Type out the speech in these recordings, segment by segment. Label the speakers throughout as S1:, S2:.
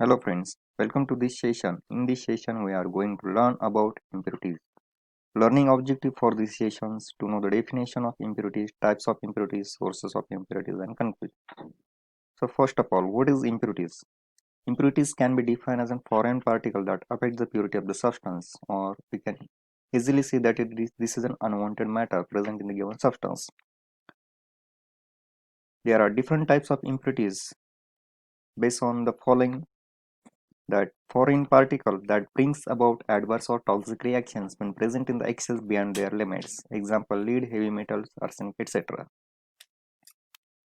S1: Hello friends, welcome to this session. In this session, we are going to learn about impurities. Learning objective for these sessions to know the definition of impurities, types of impurities, sources of impurities, and conclusion. So first of all, what is impurities? Impurities can be defined as a foreign particle that affects the purity of the substance, or we can easily say that this is an unwanted matter present in the given substance. There are different types of impurities based on the following: that foreign particle that brings about adverse or toxic reactions when present in the excess beyond their limits. Example: lead, heavy metals, arsenic, etc.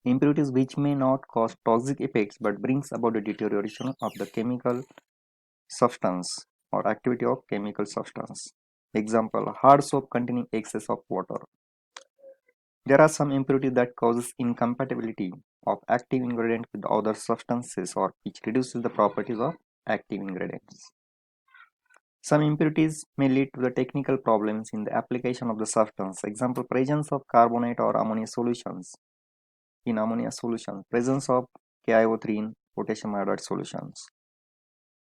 S1: Impurities which may not cause toxic effects but brings about the deterioration of the chemical substance or activity of chemical substance. Example: hard soap containing excess of water. There are some impurities that causes incompatibility of active ingredient with other substances or which reduces the properties of active ingredients. Some impurities may lead to the technical problems in the application of the substance. Example: presence of carbonate or ammonia solutions in ammonia solution, presence of KiO3 in potassium iodide solutions.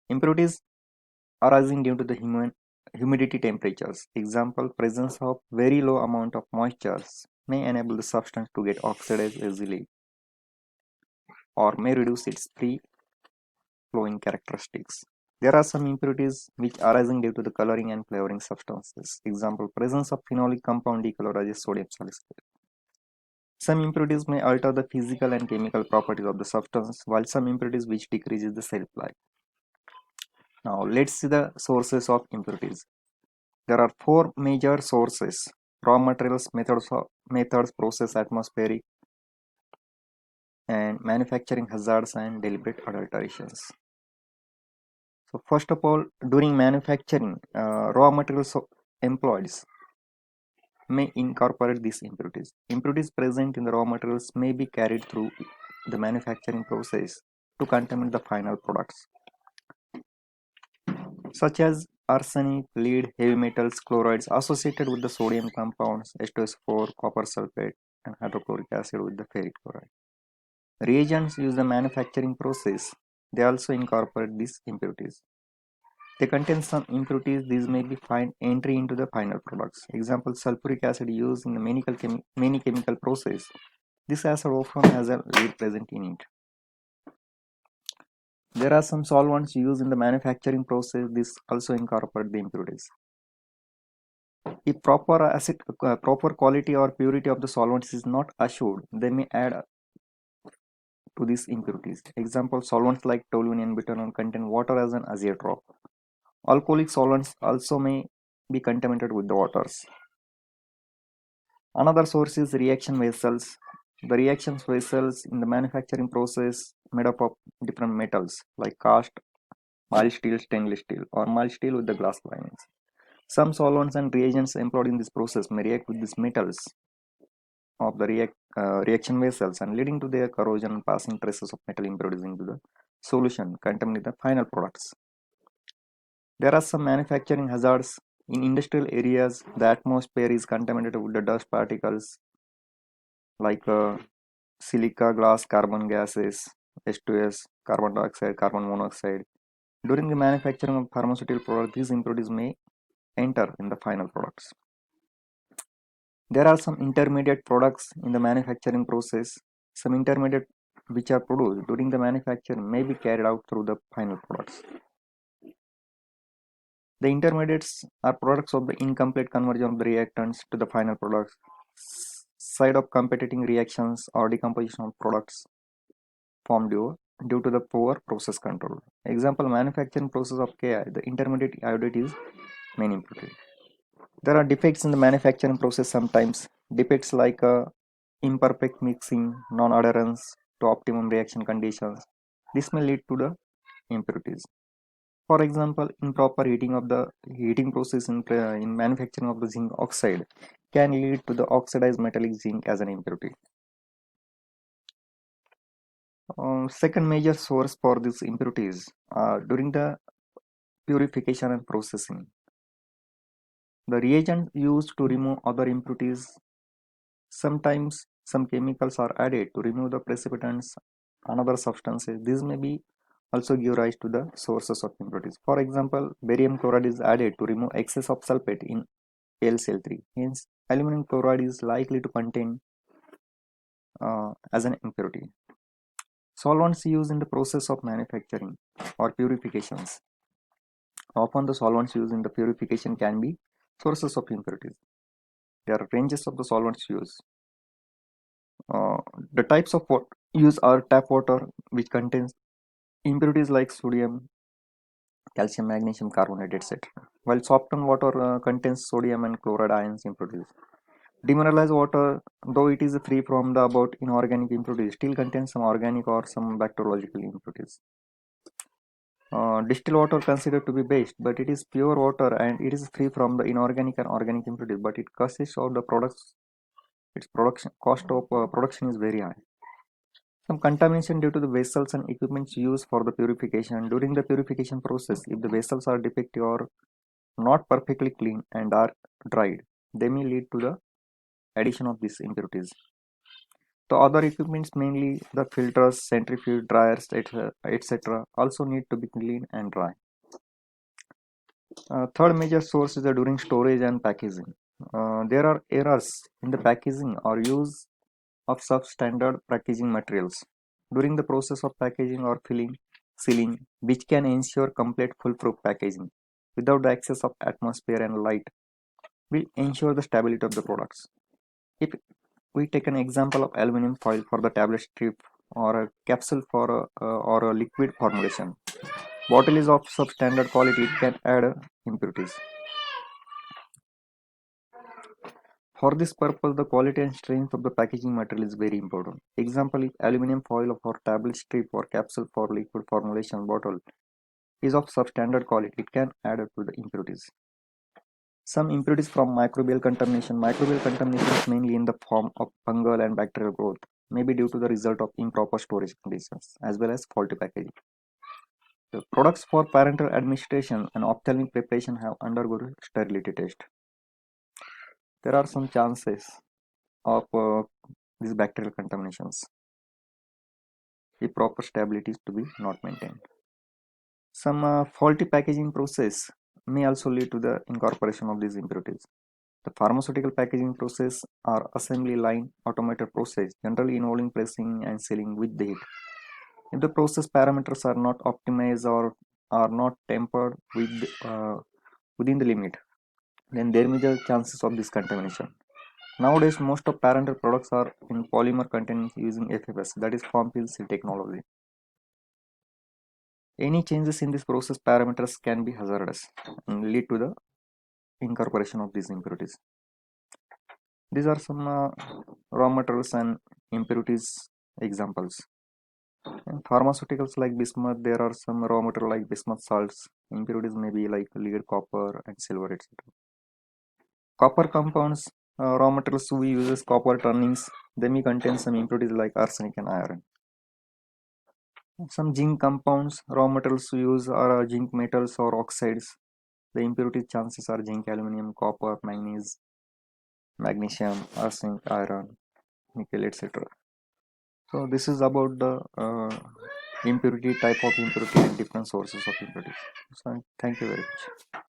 S1: Impurities arising due to the humidity temperatures. Example: presence of very low amount of moisture may enable the substance to get oxidized easily or may reduce its free flowing characteristics. There are some impurities which arising due to the coloring and flavoring substances. Example: presence of phenolic compound decolorizes sodium salicylate. Some impurities may alter the physical and chemical properties of the substance, while some impurities which decreases the shelf life. Now let's see the sources of impurities. There are four major sources: raw materials, methods, process, atmospheric, and manufacturing hazards and deliberate adulterations. So first of all, during manufacturing, raw materials employed may incorporate these impurities. Impurities present in the raw materials may be carried through the manufacturing process to contaminate the final products, such as arsenic, lead, heavy metals, chlorides associated with the sodium compounds, H2SO4, copper sulfate, and hydrochloric acid with the ferric chloride. Reagents used in the manufacturing process, they also incorporate these impurities. They contain some impurities. These may be find entry into the final products. Example: sulfuric acid used in the many chemical process. This acid often has a lead present in it. There are some solvents used in the manufacturing process. This also incorporate the impurities. If proper quality or purity of the solvents is not assured, they may add to these impurities. Example: solvents like toluene and butanol contain water as an azeotrope. Alcoholic solvents also may be contaminated with the waters. Another source is reaction vessels. The reaction vessels in the manufacturing process made up of different metals like cast, mild steel, stainless steel, or mild steel with the glass linings. Some solvents and reagents employed in this process may react with these metals of the reaction vessels and leading to their corrosion and passing traces of metal impurities into the solution containing the final products. There are some manufacturing hazards. In industrial areas, the atmosphere is contaminated with the dust particles like silica, glass, carbon gases, H2S, carbon dioxide, carbon monoxide. During the manufacturing of pharmaceutical products, these impurities may enter in the final products. There are some intermediate products in the manufacturing process. Some intermediate which are produced during the manufacturing may be carried out through the final products. The intermediates are products of the incomplete conversion of the reactants to the final products, side of competing reactions or decomposition of products formed due to the poor process control. Example: manufacturing process of Ki, the intermediate iodide is main impurity. There are defects in the manufacturing process sometimes. Defects like imperfect mixing, non-adherence to optimum reaction conditions. This may lead to the impurities. For example, improper heating process in manufacturing of the zinc oxide can lead to the oxidized metallic zinc as an impurity. Second major source for these impurities during the purification and processing. The reagent used to remove other impurities. Sometimes some chemicals are added to remove the precipitants and other substances. These may be also give rise to the sources of impurities. For example, barium chloride is added to remove excess of sulfate in AlCl3. Hence, aluminum chloride is likely to contain as an impurity. Solvents used in the process of manufacturing or purifications. Often the solvents used in the purification can be sources of impurities. There are ranges of the solvents used. Uh, the types of what used are tap water, which contains impurities like sodium, calcium, magnesium carbonate, etc. While softened water contains sodium and chloride ions impurities. Demineralized water, though it is free from the above inorganic impurities, still contains some organic or some bacteriological impurities. Distilled water considered to be best, but it is pure water and it is free from the inorganic and organic impurities. But it consists of the products. Its production cost of production is very high. Some contamination due to the vessels and equipments used for the purification. During the purification process, if the vessels are defective or not perfectly clean and are dried, they may lead to the addition of these impurities. The other equipments, mainly the filters, centrifuge, dryers, etc., also need to be clean and dry. Third major source is during storage and packaging. There are errors in the packaging or use of substandard packaging materials during the process of packaging or sealing, which can ensure complete foolproof packaging without the access of atmosphere and light, will ensure the stability of the products. If we take an example of aluminum foil for the tablet strip or a capsule for or a liquid formulation, bottle is of substandard quality, it can add impurities. For this purpose, the quality and strength of the packaging material is very important. Example, if aluminum foil for tablet strip or capsule for liquid formulation bottle is of substandard quality, it can add up to the impurities. Some impurities from microbial contamination. Microbial contamination is mainly in the form of fungal and bacterial growth, may be due to the result of improper storage conditions as well as faulty packaging. The products for parenteral administration and ophthalmic preparation have undergone sterility test. There are some chances of these bacterial contaminations if proper stability is to be not maintained. Some faulty packaging process may also lead to the incorporation of these impurities. The pharmaceutical packaging process or assembly line automated process generally involving pressing and sealing with the heat. If the process parameters are not optimized or are not tempered within the limit, then there may be the chances of this contamination. Nowadays, most of parental products are in polymer containing using FFS, that is form fill seal technology. Any changes in this process parameters can be hazardous and lead to the incorporation of these impurities. These are some raw materials and impurities examples. In pharmaceuticals like bismuth, there are some raw material like bismuth salts. Impurities may be like lead, copper, and silver, etc. Copper compounds, raw materials we use as copper turnings. They may contain some impurities like arsenic and iron. Some zinc compounds, raw materials we use are zinc metals or oxides. The impurity chances are zinc, aluminum, copper, manganese, magnesium, arsenic, iron, nickel, etc. So this is about the impurity, type of impurity, and different sources of impurity. So thank you very much.